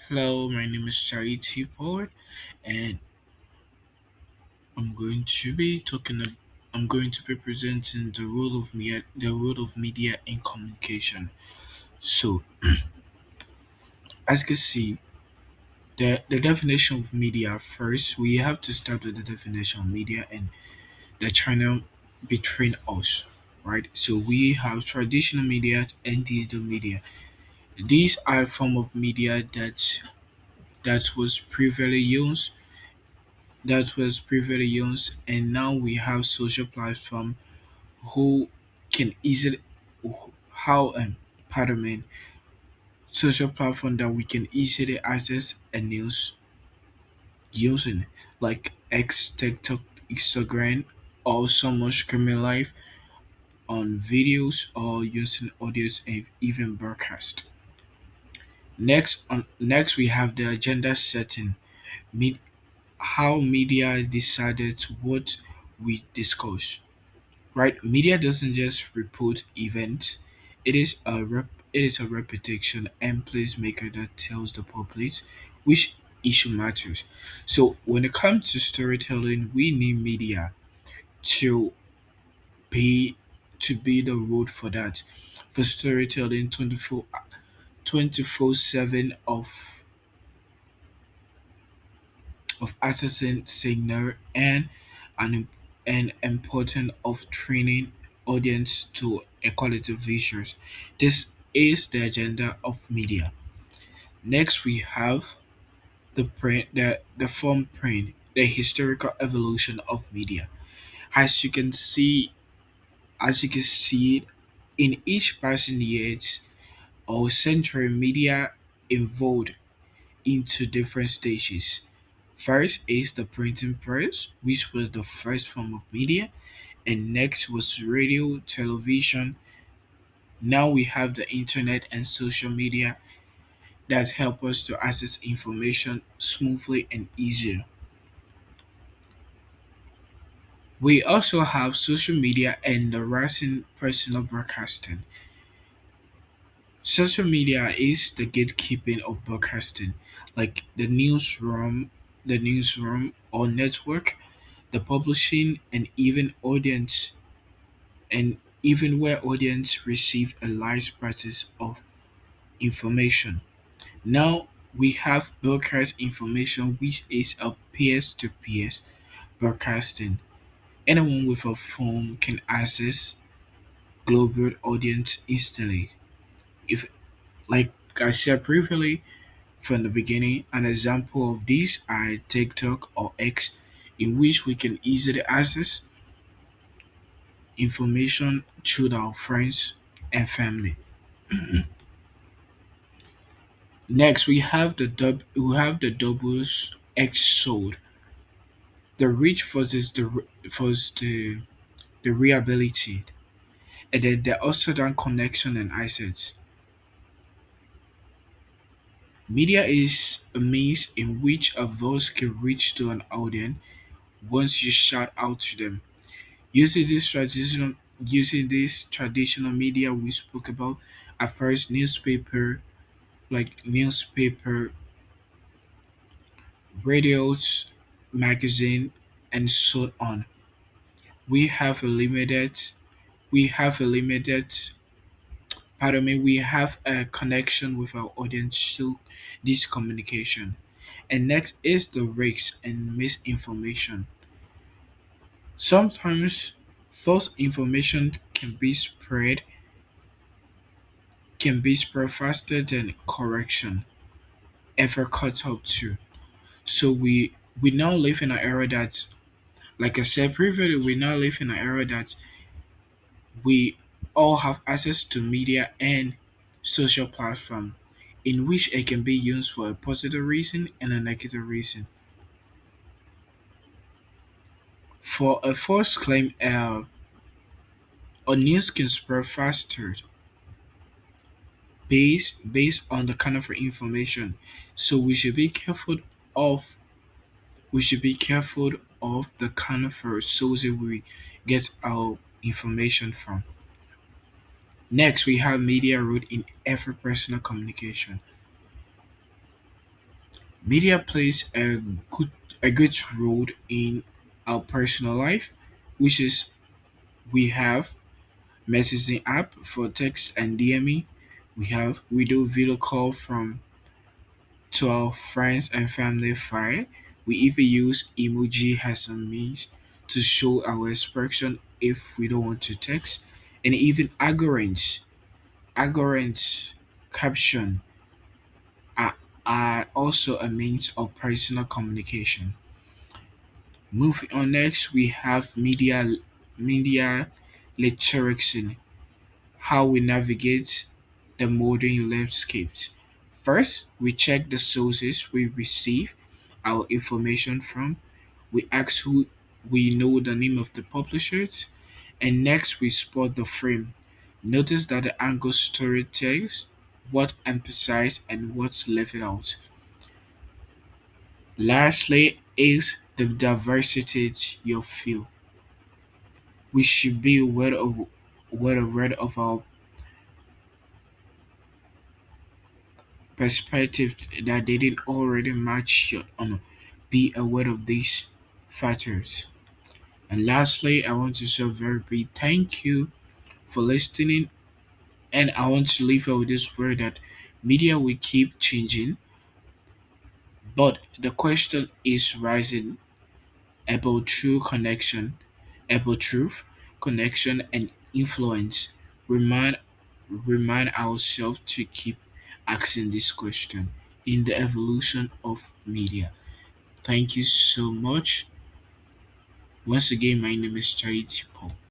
Hello, my name is Charity Poet, and I'm going to be talking. I'm going to be presenting the role of media in communication. So, as you can see, the definition of media first, we have to start with the definition of media and the channel between us, right? So we have traditional media and digital media. These are a form of media that was previously used and now we have social platform who can easily how pardon me social platform that we can easily access a news using like X, TikTok, Instagram, or someone streaming live on videos or using audios and even broadcast. Next we have the agenda setting. Me- how media decided what we discuss. Right? Media doesn't just report events; it is a repetition and placemaker that tells the public which issue matters. So when it comes to storytelling, we need media to be be the road for that. For storytelling, 24/7 of assessing signal and an an important of training audience to equality visuals. This is the agenda of media. Next we have the form print, the historical evolution of media. As you can see as you can see in each passing years or century media evolved into different stages. First is the printing press, which was the first form of media, and next was radio, television. Now we have the internet and social media that help us to access information smoothly and easier. We also have social media and the rising personal broadcasting. Social media is the gatekeeping of broadcasting, like the newsroom or network, the publishing, and even where audience receive a large prices of information. Now we have broadcast information which is a peer-to-peer broadcasting. Anyone with a phone can access global audience instantly. If like I said previously from the beginning, an example of this are TikTok or X in which we can easily access information through our friends and family. Next, we have the doubles X sword, the reach versus the reliability, and then the also done connection and assets. Media is a means in which a voice can reach to an audience once you shout out to them. Using this traditional media we spoke about at first newspaper, radios, magazine, and so on. We have a limited we have a limited pardon me, we have a connection with our audience through this communication. And next is the risks and misinformation. Sometimes false information can be spread faster than correction ever caught up to. So we now live in an era that, like I said previously, we now live in an era that we all have access to media and social platform in which it can be used for a positive reason and a negative reason. For a false claim, a news can spread faster based on the kind of information. So of we should be careful of the kind of sources we get our information from. Next, we have media role in every personal communication. Media plays good a great role in our personal life, which is we have messaging app for text and DME. We have video call from to our friends and family file. We even use emoji as a means to show our expression if we don't want to text, and even algorithms caption are, are also a means of personal communication. Moving on next, we have media literacy, how we navigate the modern landscape. First, we check the sources we receive our information from. We ask who we know the name of the publishers, and next we spot the frame. Notice that the angle story tells what emphasized and what's left out. Lastly is the diversity you feel. We should be aware of our perspective that they didn't already match your own. Be aware of these factors. And lastly, I want to say a very big thank you for listening. And I want to leave you with this word that media will keep changing, but the question is rising about truth, connection, and influence. Remind remind ourselves to keep asking this question in the evolution of media. Thank you so much. Once again, my name is Charity Paul.